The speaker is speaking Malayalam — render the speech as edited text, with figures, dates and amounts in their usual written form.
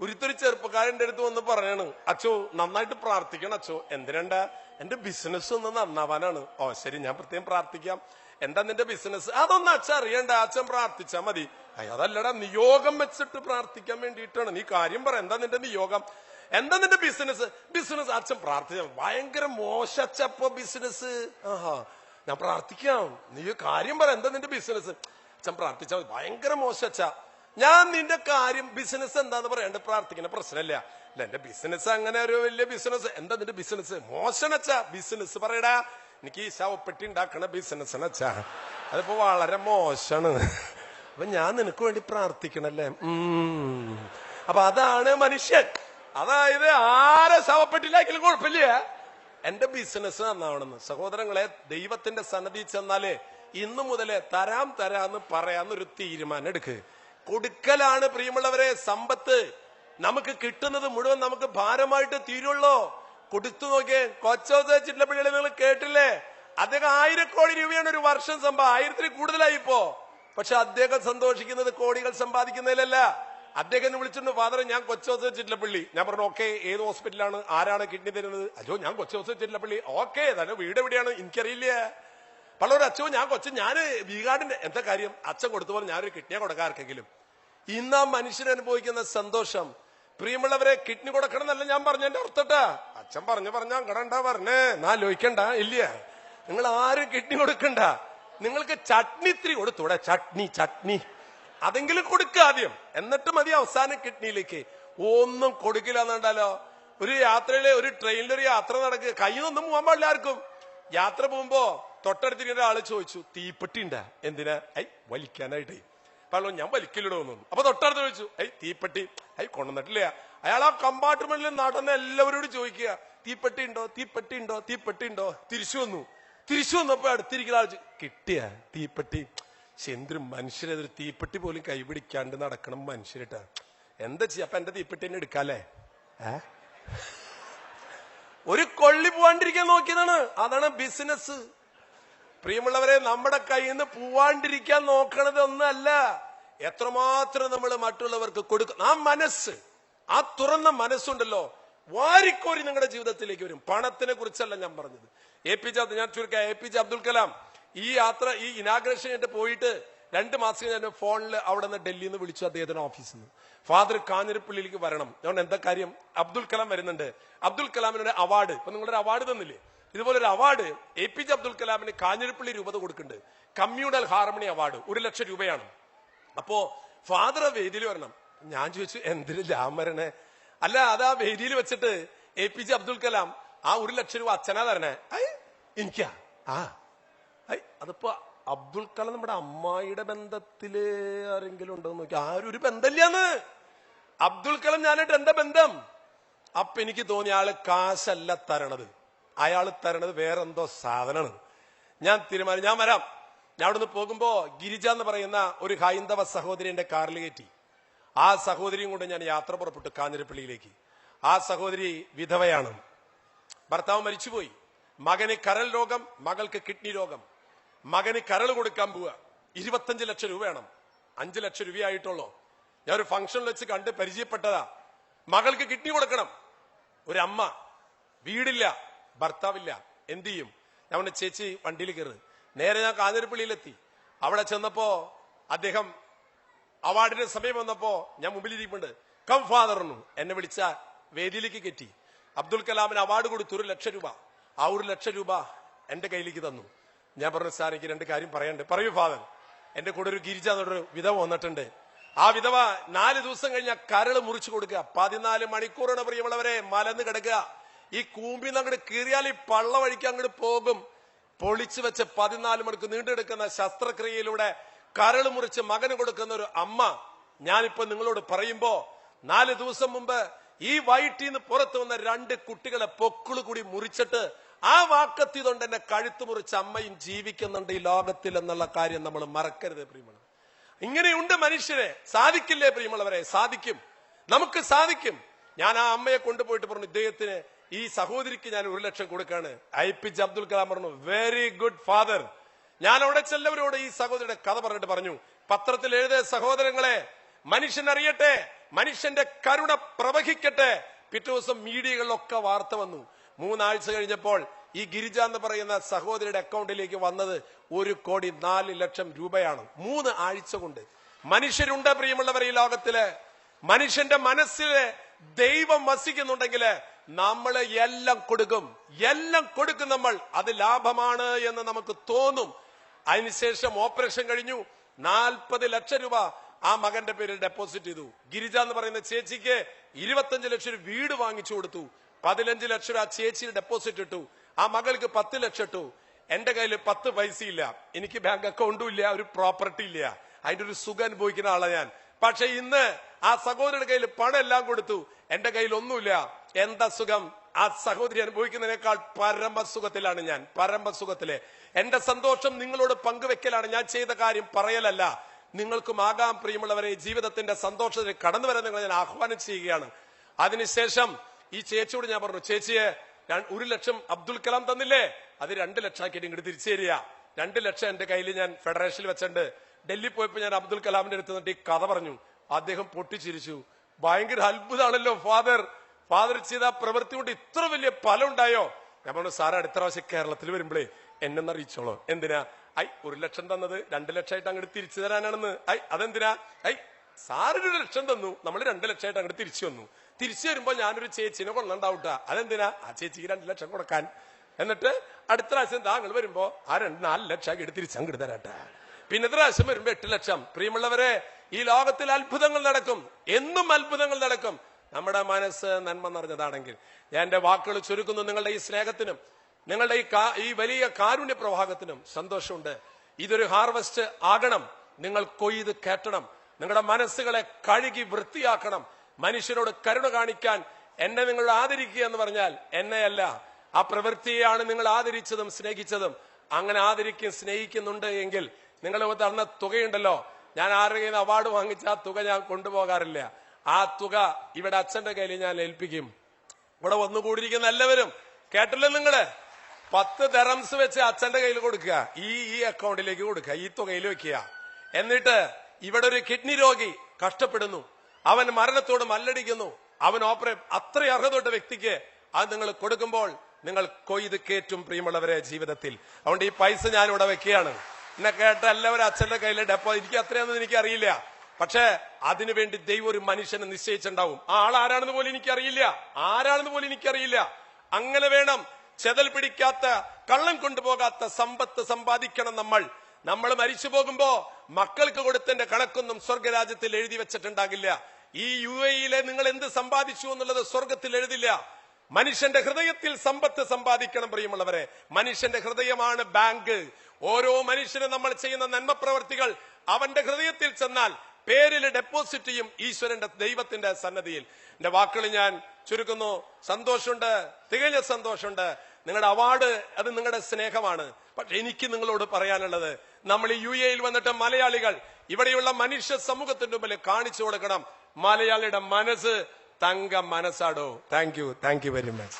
ഒരിത്തൊരു ചെറുപ്പക്കാരന്റെ അടുത്ത് വന്ന് പറയാണ്, അച്ചോ നന്നായിട്ട് പ്രാർത്ഥിക്കണം അച്ചോ. എന്തിനാ? എന്റെ ബിസിനസ് ഒന്ന് നന്നാവാനാണ്. ഓ ശരി, ഞാൻ പ്രത്യേകം പ്രാർത്ഥിക്കാം. എന്താ നിന്റെ ബിസിനസ്? അതൊന്നും അച്ഛൻ അറിയണ്ട, അച്ഛൻ പ്രാർത്ഥിച്ചാ മതി. അതല്ലടാ, നിയോഗം വെച്ചിട്ട് പ്രാർത്ഥിക്കാൻ വേണ്ടിയിട്ടാണ്. നീ കാര്യം പറ, എന്താ നിന്റെ നിയോഗം? എന്താ നിന്റെ ബിസിനസ്? ബിസിനസ് അച്ഛൻ പ്രാർത്ഥിച്ച ഭയങ്കര മോശപ്പോ ബിസിനസ്. ആഹാ, ഞാൻ പ്രാർത്ഥിക്കാം. നീ കാര്യം പറ, എന്താ നിന്റെ ബിസിനസ്? അച്ഛൻ പ്രാർത്ഥിച്ചാൽ മതി, ഭയങ്കര മോശച്ച. ഞാൻ നിന്റെ കാര്യം ബിസിനസ് എന്താന്ന് പറയാണ്ട് പ്രാർത്ഥിക്കുന്ന പ്രശ്നമില്ല. അല്ല, എന്റെ ബിസിനസ് അങ്ങനെ ഒരു വലിയ ബിസിനസ്. എന്താ നിന്റെ ബിസിനസ്? മോശനച്ച ബിസിനസ് പറയടാ. എനിക്ക് ഈ ശവപ്പെട്ടി ഉണ്ടാക്കണ ബിസിനസ്സനച്ചാ, അതിപ്പോ വളരെ മോശമാണ്. അപ്പൊ ഞാൻ നിനക്ക് വേണ്ടി പ്രാർത്ഥിക്കണല്ലേ. അപ്പൊ അതാണ് മനുഷ്യൻ. അതായത് ആരെ ശവപ്പെട്ടിലാക്കിയാലും കുഴപ്പമില്ല, എന്റെ ബിസിനസ് നന്നാവണമെന്ന്. സഹോദരങ്ങളെ, ദൈവത്തിന്റെ സന്നദ്ധി ചെന്നാലേ ഇന്നു മുതലേ തരാന്ന് പറയാന്നൊരു തീരുമാനം എടുക്ക്. കൊടുക്കലാണ് പ്രിയമുള്ളവരെ സമ്പത്ത്. നമുക്ക് കിട്ടുന്നത് മുഴുവൻ നമുക്ക് ഭാരമായിട്ട് തീരുള്ളൂ. കൊടുത്തു നോക്കിയേ. കൊച്ചോസേ ചിറ്റലപ്പള്ളിയിൽ നിങ്ങൾ കേട്ടില്ലേ? അദ്ദേഹം 1000 കോടി രൂപയാണ് ഒരു വർഷം 1000-ൽ കൂടുതലായി ഇപ്പോ. പക്ഷെ അദ്ദേഹം സന്തോഷിക്കുന്നത് കോടികൾ സമ്പാദിക്കുന്നതിലല്ല. അദ്ദേഹം വിളിച്ചിട്ടുണ്ട്, ഫാദർ ഞാൻ കൊച്ചോസേ ചിറ്റലപ്പള്ളി. ഞാൻ പറഞ്ഞു, ഓക്കെ, ഏത് ഹോസ്പിറ്റലാണ്, ആരാണ് കിഡ്നി തരുന്നത്? അയ്യോ, ഞാൻ കൊച്ചോസേ ചിറ്റലപ്പള്ളി. ഓക്കെ, തന്നെ വീട് എവിടെയാണ്? എനിക്കറിയില്ല. പലരും അച്ഛോ ഞാൻ വീഗാടിന്റെ. എന്താ കാര്യം? അച്ഛൻ കൊടുത്തുപോലെ ഞാനൊരു കിഡ്നിയെ കൊടുക്കാം ആർക്കെങ്കിലും. ഇന്ന് ആ മനുഷ്യൻ അനുഭവിക്കുന്ന സന്തോഷം പ്രിയമുള്ളവരെ, കിഡ്നി കൊടുക്കണം എന്നല്ല ഞാൻ പറഞ്ഞതിന്റെ അർത്ഥട്ടാ. അച്ഛൻ പറഞ്ഞ അങ്ങടണ്ടാ പറഞ്ഞേ, ലോഹിക്കണ്ട. ഇല്ല, നിങ്ങൾ ആരും കിഡ്നി കൊടുക്കണ്ട. നിങ്ങൾക്ക് ചട്നി ഇത്തിരി കൊടുത്തൂടെ? ചട്നി അതെങ്കിലും കൊടുക്കുക ആദ്യം, എന്നിട്ട് മതി അവസാനം കിഡ്നിയിലേക്ക്. ഒന്നും കൊടുക്കില്ല എന്നുണ്ടല്ലോ. ഒരു യാത്രയില്, ഒരു ട്രെയിനിലൊരു യാത്ര നടക്കുക, കയ്യിലൊന്നും പോകാൻ പാടില്ല ആർക്കും. യാത്ര പോകുമ്പോ തൊട്ടടുത്തിരിക്കുന്ന ആള് ചോദിച്ചു, തീപ്പെട്ടി ഉണ്ടാ? എന്തിനാ? വലിക്കാനായിട്ട്. പല്ലോ ഞാൻ വലിക്കലിടോ തോന്നുന്നു. അപ്പൊ തൊട്ടടുത്ത് ചോദിച്ചു, തീപ്പെട്ടി? കൊണ്ടുവന്നിട്ടില്ല. അയാൾ ആ കമ്പാർട്ട്മെന്റിൽ നടന്ന എല്ലാവരോടും ചോദിക്കുക, തീപ്പെട്ടി ഉണ്ടോ? തിരിച്ചു വന്നപ്പോ അടുത്തിരിക്കുന്ന ആൾ കിട്ടിയ തീപ്പെട്ടി. എന്തൊരു മനുഷ്യരതൊരു തീപ്പെട്ടി പോലും കൈപിടിക്കാണ്ട് നടക്കണം മനുഷ്യരിട്ടാ. എന്താ ചെയ്യാ? അപ്പൊ എന്റെ തീപ്പെട്ടി തന്നെ എടുക്കാല്ലേ? ഒരു കൊള്ളി പോവാണ്ടിരിക്കാൻ നോക്കിയതാണ്. അതാണ് ബിസിനസ്. പ്രിയമുള്ളവരെ, നമ്മുടെ കയ്യിൽ നിന്ന് പോവാണ്ടിരിക്കാൻ നോക്കണത് ഒന്നല്ല, എത്രമാത്രം നമ്മൾ മറ്റുള്ളവർക്ക് കൊടുക്കും. ആ മനസ്സ്, ആ തുറന്ന മനസ്സുണ്ടല്ലോ, വാരിക്കോരി നിങ്ങളുടെ ജീവിതത്തിലേക്ക് വരും. പണത്തിനെ കുറിച്ചല്ല ഞാൻ പറഞ്ഞത്. ഞാൻ ചുരുക്കാം, APJ അബ്ദുൽ കലാം ഈ യാത്ര, ഈ ഇനാഗ്രേഷൻ ആയിട്ട് പോയിട്ട് 2 മാസം ഞാൻ ഫോണിൽ അവിടെ നിന്ന് ഡൽഹിയിൽ നിന്ന് വിളിച്ചു, അദ്ദേഹത്തിന്റെ ഓഫീസിൽ നിന്ന്. ഫാദർ കാഞ്ഞിരപ്പള്ളിയിലേക്ക് വരണം. ഞാൻ എന്താ കാര്യം? അബ്ദുൽ കലാം വരുന്നുണ്ട്. അബ്ദുൽ കലാമിനൊരു അവാർഡ്, ഇപ്പൊ നിങ്ങളൊരു അവാർഡ് തന്നില്ലേ, ഇതുപോലൊരു അവാർഡ് APJ അബ്ദുൽ കലാമിന് കാഞ്ഞിരപ്പള്ളി രൂപത കൊടുക്കുന്നുണ്ട്. കമ്മ്യൂണൽ ഹാർമണി അവാർഡ് 1 ലക്ഷം രൂപയാണ്. അപ്പോ ഫാദർ വേദിയിൽ വരണം. ഞാൻ ചോദിച്ചു, എന്തിന് ഞാൻ വരണേ? അല്ല, അത് ആ വേദിയിൽ വെച്ചിട്ട് APJ അബ്ദുൽ കലാം ആ 1 ലക്ഷം രൂപ അച്ഛനാ തരണേ. എനിക്കാ? അതിപ്പോ അബ്ദുൽ കലാം നമ്മുടെ അമ്മായിയുടെ ബന്ധത്തില് ആരെങ്കിലും ഉണ്ടോ നോക്കി. ആരും ഒരു ബന്ധമില്ലാന്ന്. അബ്ദുൽ കലാം ഞാനായിട്ട് എന്താ ബന്ധം? അപ്പൊ എനിക്ക് തോന്നി ആള് കാശല്ല തരണത്, അയാൾ തരണത് വേറെന്തോ സാധനമാണ്. ഞാൻ തീരുമാനം, ഞാൻ വരാം. ഞാൻ അവിടുന്ന് പോകുമ്പോ ഗിരിജ എന്ന് പറയുന്ന ഒരു ഹൈന്ദവ സഹോദരി എന്റെ കാറിൽ കയറ്റി. ആ സഹോദരിയും കൊണ്ട് ഞാൻ യാത്ര പുറപ്പെട്ടു കാഞ്ഞിരപ്പള്ളിയിലേക്ക്. ആ സഹോദരി വിധവയാണ്, ഭർത്താവ് മരിച്ചുപോയി. മകന് കരൾ രോഗം, മകൾക്ക് കിഡ്നി രോഗം. മകന് കരൾ കൊടുക്കാൻ പോവുക. 25 ലക്ഷം രൂപ വേണം. 5 ലക്ഷം രൂപയായിട്ടുള്ളൂ. ഞാൻ ഒരു ഫംഗ്ഷനിൽ വെച്ച് കണ്ട് പരിചയപ്പെട്ടതാ. മകൾക്ക് കിഡ്നി കൊടുക്കണം. ഒരമ്മ, വീടില്ല, ഭർത്താവില്ല, എന്ത് ചെയ്യും? ഞാൻ പറഞ്ഞു, ചേച്ചി വണ്ടിയിൽ കയറ്. നേരെ ഞാൻ കാഞ്ഞിരപ്പള്ളിയിലെത്തി. അവിടെ ചെന്നപ്പോ അദ്ദേഹം അവാർഡിന്റെ സമയം വന്നപ്പോ ഞാൻ മുമ്പിലിരിപ്പുണ്ട്. കം ഫാദറിനു എന്നെ വിളിച്ച വേദിയിലേക്ക് കയറ്റി. അബ്ദുൽ കലാമിന് അവാർഡ് കൊടുത്തു 1 ലക്ഷം രൂപ. ആ 1 ലക്ഷം രൂപ എന്റെ കയ്യിലേക്ക് തന്നു. ഞാൻ പറഞ്ഞു, സാർ എനിക്ക് 2 കാര്യം പറയാനുണ്ട്. പറയൂ ഫാദർ. എന്റെ കൂടെ ഒരു ഗിരിജ എന്നൊരു വിധവ വന്നിട്ടുണ്ട്. ആ വിധവ 4 ദിവസം കഴിഞ്ഞ കരള് മുറിച്ചു കൊടുക്കുക. 14 മണിക്കൂറാണ് പ്രിയമുള്ളവരെ മലന്ന് കിടക്കുക. ഈ കൂമ്പിന്ന് അങ്ങോട്ട് കീറിയാൽ ഈ പള്ള വഴിക്ക് അങ്ങോട്ട് പോകും. പൊളിച്ചു വെച്ച് 14 മണിക്കൂർ നീണ്ടെടുക്കുന്ന ശസ്ത്രക്രിയയിലൂടെ കരള് മുറിച്ച് മകന് കൊടുക്കുന്ന ഒരു അമ്മ. ഞാനിപ്പോ നിങ്ങളോട് പറയുമ്പോ 4 ദിവസം മുമ്പ് ഈ വയറ്റിൽ നിന്ന് പുറത്തു വന്ന 2 കുട്ടികളെ പൊക്കിള് കൂടി മുറിച്ചിട്ട് ആ വാക്കത്തി കൊണ്ട് എന്നെ കഴുത്ത് മുറിച്ച അമ്മയും ജീവിക്കുന്നുണ്ട് ഈ ലോകത്തിൽ എന്നുള്ള കാര്യം നമ്മൾ മറക്കരുത് പ്രിയമുള്ളവർ. ഇങ്ങനെയുണ്ട് മനുഷ്യരെ. സാധിക്കില്ലേ പ്രിയമുള്ളവരെ? സാധിക്കും, നമുക്ക് സാധിക്കും. ഞാൻ ആ അമ്മയെ കൊണ്ടുപോയിട്ട് പറഞ്ഞു, ഇദ്ദേഹത്തിന്, ഈ സഹോദരിക്ക് ഞാൻ 1 ലക്ഷം കൊടുക്കാണ്. APJ അബ്ദുൽ കലാം പറഞ്ഞു, വെരി ഗുഡ് ഫാദർ. ഞാൻ അവിടെ ചെല്ലവരോട് ഈ സഹോദരിയുടെ കഥ പറഞ്ഞിട്ട് പറഞ്ഞു, പത്രത്തിൽ എഴുതിയ സഹോദരങ്ങളെ, മനുഷ്യൻ അറിയട്ടെ, മനുഷ്യന്റെ കരുണ പ്രവഹിക്കട്ടെ. പിറ്റേ ദിവസം മീഡിയകളിലൊക്കെ വാർത്ത വന്നു. 3 ആഴ്ച കഴിഞ്ഞപ്പോൾ ഈ ഗിരിജ എന്ന് പറയുന്ന സഹോദരിയുടെ അക്കൗണ്ടിലേക്ക് വന്നത് 1,04,00,000 രൂപയാണ്. 3 ആഴ്ച കൊണ്ട്. മനുഷ്യരുണ്ട് പ്രിയമുള്ളവർ ഈ ലോകത്തില്. മനുഷ്യന്റെ മനസ്സില് ദൈവം വസിക്കുന്നുണ്ടെങ്കിൽ നമ്മൾ എല്ലാം കൊടുക്കും നമ്മൾ. അത് ലാഭമാണ് എന്ന് നമുക്ക് തോന്നും. അതിനുശേഷം ഓപ്പറേഷൻ കഴിഞ്ഞു. 40 ലക്ഷം രൂപ ആ മകന്റെ പേരിൽ ഡെപ്പോസിറ്റ് ചെയ്തു. ഗിരിജ എന്ന് പറയുന്ന ചേച്ചിക്ക് 25 ലക്ഷം വീട് വാങ്ങിച്ചു കൊടുത്തു. 15 ലക്ഷം ആ ചേച്ചിയുടെ ഡെപ്പോസിറ്റ് ഇട്ടു. ആ മകൾക്ക് 10 ലക്ഷം ഇട്ടു. എന്റെ കയ്യിൽ 10 പൈസ ഇല്ല, എനിക്ക് ബാങ്ക് അക്കൗണ്ടും ഇല്ല, ഒരു പ്രോപ്പർട്ടി ഇല്ല. അതിന്റെ ഒരു സുഖം അനുഭവിക്കുന്ന ആളാണ് ഞാൻ. പക്ഷെ ഇന്ന് ആ സഹോദരിയുടെ കയ്യിൽ പണം എല്ലാം കൊടുത്തു, എന്റെ കയ്യിൽ ഒന്നുമില്ല. എന്താ സുഖം? ആ സഹോദരി അനുഭവിക്കുന്നതിനേക്കാൾ പരമസുഖത്തിലാണ് ഞാൻ. പരമസുഖത്തിലെ എന്റെ സന്തോഷം നിങ്ങളോട് പങ്കുവെക്കലാണ്. ഞാൻ ചെയ്ത കാര്യം പറയലല്ല. നിങ്ങൾക്കും ആകാം പ്രിയമുള്ളവരെ. ജീവിതത്തിന്റെ സന്തോഷത്തിൽ കടന്നു വരാൻ നിങ്ങൾ ഞാൻ ആഹ്വാനം ചെയ്യുകയാണ്. അതിനുശേഷം ഈ ചേച്ചിയോട് ഞാൻ പറഞ്ഞു, ചേച്ചിയെ 1 ലക്ഷം അബ്ദുൽ കലാം തന്നില്ലേ, അത് 2 ലക്ഷം ആക്കിയിട്ട് ഇങ്ങോട്ട് തിരിച്ചു തരിക. 2 ലക്ഷം എന്റെ കയ്യിൽ ഞാൻ ഫെഡറേഷനിൽ വെച്ചിട്ടുണ്ട്. ഡൽഹി പോയപ്പോ ഞാൻ അബ്ദുൽ കലാമിന്റെ അടുത്ത് നിന്നിട്ട് ഈ കഥ പറഞ്ഞു. അദ്ദേഹം പൊട്ടിച്ചിരിച്ചു. ഭയങ്കര അത്ഭുതമാണല്ലോ ഫാദർ ചെയ്ത പ്രവൃത്തി കൊണ്ട് ഇത്ര വലിയ ഫലം ഉണ്ടായോ? ഞാൻ പറഞ്ഞു, സാറ് അടുത്ത പ്രാവശ്യം കേരളത്തിൽ വരുമ്പോഴേ എന്നെ അറിയിച്ചോളൂ. എന്തിനാ? 1 ലക്ഷം തന്നത് 2 ലക്ഷമായിട്ട് അങ്ങോട്ട് തിരിച്ചു തരാനാണെന്ന്. അതെന്തിനാ? സാറ് 1 ലക്ഷം തന്നു, നമ്മൾ 2 ലക്ഷമായിട്ട് അങ്ങോട്ട് തിരിച്ചു വന്നു. തിരിച്ചു വരുമ്പോ ഞാനൊരു ചേച്ചിനെ കൊണ്ടുണ്ടാവട്ട. അതെന്തിനാ? ആ ചേച്ചിക്ക് 2 ലക്ഷം കൊടുക്കാൻ. എന്നിട്ട് അടുത്ത പ്രാവശ്യം താങ്കൾ വരുമ്പോ ആ 4 ലക്ഷം ആക്കിയിട്ട് തിരിച്ചങ്ങോട്ട് തരാട്ടെ. പിന്നെ പ്രാവശ്യം വരുമ്പോ 8 ലക്ഷം. പ്രിയമുള്ളവരെ, ഈ ലോകത്തിൽ അത്ഭുതങ്ങൾ നടക്കും. എന്നും അത്ഭുതങ്ങൾ നടക്കും. നമ്മുടെ മനസ്സ് നന്മ നിറഞ്ഞതാണെങ്കിൽ. ഞാൻ എന്റെ വാക്കുകൾ ചുരുക്കുന്നു. നിങ്ങളുടെ ഈ സ്നേഹത്തിനും നിങ്ങളുടെ ഈ വലിയ കാരുണ്യ പ്രവാഹത്തിനും സന്തോഷമുണ്ട്. ഇതൊരു ഹാർവസ്റ്റ് ആകണം. നിങ്ങൾ കൊയ്ത് കേട്ടണം. നിങ്ങളുടെ മനസ്സുകളെ കഴുകി വൃത്തിയാക്കണം. മനുഷ്യരോട് കരുണ കാണിക്കാൻ എന്നെ നിങ്ങൾ ആദരിക്കുക എന്ന് പറഞ്ഞാൽ എന്നെയല്ല, ആ പ്രവൃത്തിയെയാണ് നിങ്ങൾ ആദരിച്ചതും സ്നേഹിച്ചതും. അങ്ങനെ ആദരിക്കുകയും സ്നേഹിക്കുന്നുണ്ട് എങ്കിൽ നിങ്ങൾ തന്ന തുകയുണ്ടല്ലോ, ഞാൻ ആരുടെയും അവാർഡ് വാങ്ങിച്ച ആ തുക ഞാൻ കൊണ്ടുപോകാറില്ല. ആ തുക ഇവിടെ അച്ഛന്റെ കയ്യിൽ ഞാൻ ഏൽപ്പിക്കും. ഇവിടെ വന്നുകൂടിയിരിക്കുന്ന എല്ലാവരും കേട്ടല്ലോ, നിങ്ങള് 10 ദറംസ് വെച്ച് അച്ഛന്റെ കയ്യിൽ കൊടുക്കുക, ഈ അക്കൗണ്ടിലേക്ക് കൊടുക്കുക, ഈ തുകയിൽ വെക്കുക. എന്നിട്ട് ഇവിടെ ഒരു കിഡ്നി രോഗി കഷ്ടപ്പെടുന്നു, അവൻ മരണത്തോട് മല്ലടിക്കുന്നു, അവൻ അത്ര അർഹതപ്പെട്ട വ്യക്തിക്ക് അത് നിങ്ങൾ കൊടുക്കുമ്പോൾ നിങ്ങൾ കൊയ്ത് കേറ്റും പ്രിയമുള്ളവരെ ജീവിതത്തിൽ. അതുകൊണ്ട് ഈ പൈസ ഞാൻ ഇവിടെ വെക്കുകയാണ്. എന്നെ കേട്ട എല്ലാവരും അച്ഛന്റെ കയ്യിൽ എനിക്ക് അത്രയൊന്നും എനിക്ക് അറിയില്ല. പക്ഷെ അതിനുവേണ്ടി ദൈവം ഒരു മനുഷ്യനെ നിശ്ചയിച്ചിട്ടുണ്ടാവും. ആ ആൾ ആരാണെന്ന് പോലും എനിക്കറിയില്ല. അങ്ങനെ വേണം. ചെതൽ പിടിക്കാത്ത, കള്ളം കൊണ്ടുപോകാത്ത സമ്പത്ത് സമ്പാദിക്കണം നമ്മൾ മരിച്ചു പോകുമ്പോ മക്കൾക്ക് കൊടുത്തതിന്റെ കണക്കൊന്നും സ്വർഗരാജ്യത്തിൽ എഴുതി വെച്ചിട്ടുണ്ടാകില്ല. ഈ UAE നിങ്ങൾ എന്ത് സമ്പാദിച്ചു എന്നുള്ളത് സ്വർഗത്തിൽ എഴുതില്ല. മനുഷ്യന്റെ ഹൃദയത്തിൽ സമ്പത്ത് സമ്പാദിക്കണം പ്രിയമുള്ളവരെ. മനുഷ്യന്റെ ഹൃദയമാണ് ബാങ്ക്. ഓരോ മനുഷ്യനും നമ്മൾ ചെയ്യുന്ന നന്മ പ്രവർത്തികൾ അവന്റെ ഹൃദയത്തിൽ ചെന്നാൽ പേരിൽ ഡെപ്പോസിറ്റ് ചെയ്യും ഈശ്വരന്റെ ദൈവത്തിന്റെ സന്നദ്ധിയിൽ. എന്റെ വാക്കുകൾ ഞാൻ ചുരുക്കുന്നു. സന്തോഷമുണ്ട്, തികഞ്ഞ സന്തോഷമുണ്ട്. നിങ്ങളുടെ അവാർഡ് അത് നിങ്ങളുടെ സ്നേഹമാണ്. പക്ഷെ എനിക്ക് നിങ്ങളോട് പറയാനുള്ളത്, നമ്മൾ ഈ UAE വന്നിട്ട് മലയാളികൾ ഇവിടെയുള്ള മനുഷ്യ സമൂഹത്തിന്റെ മുമ്പിൽ കാണിച്ചു കൊടുക്കണം, മലയാളിയുടെ മനസ്സ് തങ്ക മനസ്സാടോ. Thank you very much.